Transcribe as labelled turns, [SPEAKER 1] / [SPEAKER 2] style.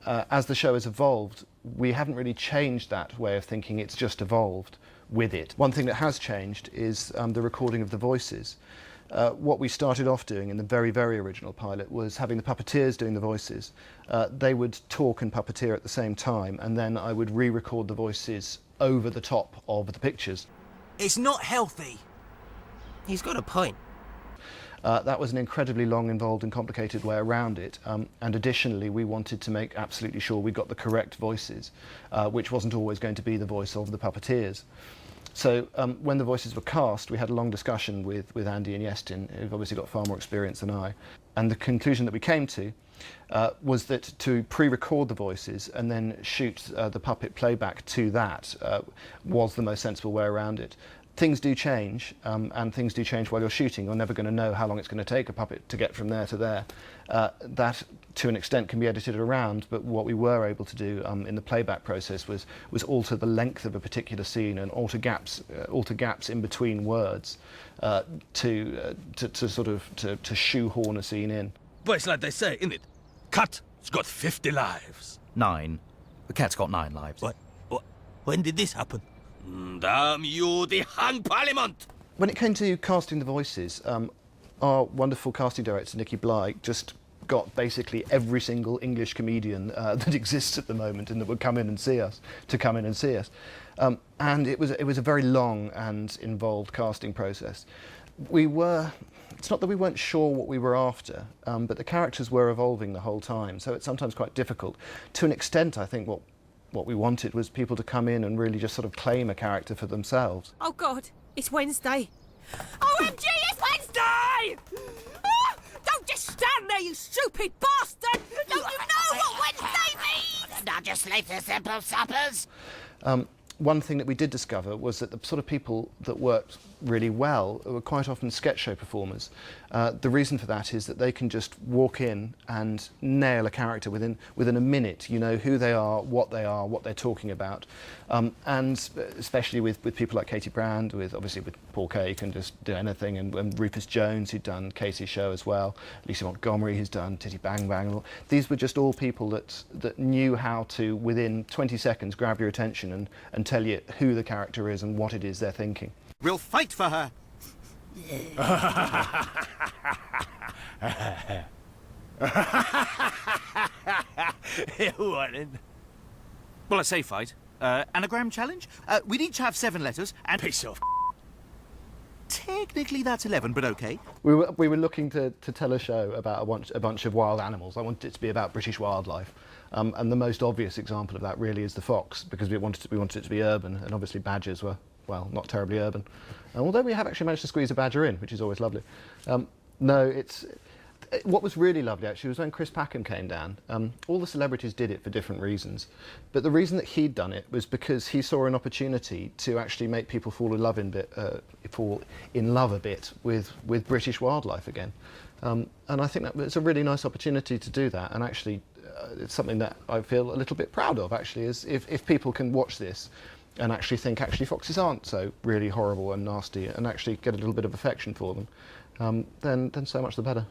[SPEAKER 1] as the show has evolved, we haven't really changed that way of thinking, it's just evolved with it. One thing that has changed is the recording of the voices. What we started off doing in the very, very original pilot was having the puppeteers doing the voices. They would talk and puppeteer at the same time, and then I would re-record the voices over the top of the pictures.
[SPEAKER 2] It's not healthy.
[SPEAKER 3] He's got a point.
[SPEAKER 1] That was an incredibly long, involved and complicated way around it, and additionally we wanted to make absolutely sure we got the correct voices, which wasn't always going to be the voice of the puppeteers. So when the voices were cast, we had a long discussion with Andy and Yestin, who've obviously got far more experience than I, and the conclusion that we came to was that to pre-record the voices and then shoot the puppet playback to that was the most sensible way around it. Things do change, and things do change while you're shooting. You're never going to know how long it's going to take a puppet to get from there to there. That, to an extent, can be edited around, but what we were able to do in the playback process was alter the length of a particular scene and alter gaps in between words to shoehorn a scene in.
[SPEAKER 2] But it's like they say, isn't it? Cat, it's got 50 lives.
[SPEAKER 4] 9. The cat's got 9 lives.
[SPEAKER 2] What? When did this happen? Damn you, the hung parliament!
[SPEAKER 1] When it came to casting the voices, our wonderful casting director, Nicky Bly, just got basically every single English comedian that exists at the moment and that would come in and see us, to come in and see us. And it was a very long and involved casting process. It's not that we weren't sure what we were after, but the characters were evolving the whole time, so it's sometimes quite difficult. To an extent, I think what we wanted was people to come in and really just sort of claim a character for themselves.
[SPEAKER 5] Oh God, it's Wednesday. OMG, it's Wednesday! Ah, don't just stand there, you stupid bastard! Don't you know what Wednesday means?
[SPEAKER 3] Not just like the simple suppers.
[SPEAKER 1] One thing that we did discover was that the sort of people that worked really well were quite often sketch show performers. The reason for that is that they can just walk in and nail a character within a minute. You know who they are, what they're talking about. And especially with people like Katie Brand, obviously with Paul Kay, can just do anything, and Rufus Jones, who'd done Casey's show as well, Lisa Montgomery, who's done Titty Bang Bang. These were just all people that knew how to, within 20 seconds, grab your attention and tell you who the character is and what it is they're thinking.
[SPEAKER 2] We'll fight for her. Well, I say fight. Anagram challenge? We'd each have 7 letters and... Piss off. Technically that's 11, but okay.
[SPEAKER 1] We were looking to tell a show about a bunch of wild animals. I wanted it to be about British wildlife. And the most obvious example of that really is the fox, because we wanted it to be urban, and obviously badgers were, well, not terribly urban. Although we have actually managed to squeeze a badger in, which is always lovely. What was really lovely actually was when Chris Packham came down. All the celebrities did it for different reasons, but the reason that he'd done it was because he saw an opportunity to actually make people fall in love a bit with British wildlife again. And I think that it's a really nice opportunity to do that, and actually it's something that I feel a little bit proud of actually, is if people can watch this and actually think actually foxes aren't so really horrible and nasty, and actually get a little bit of affection for them, then so much the better.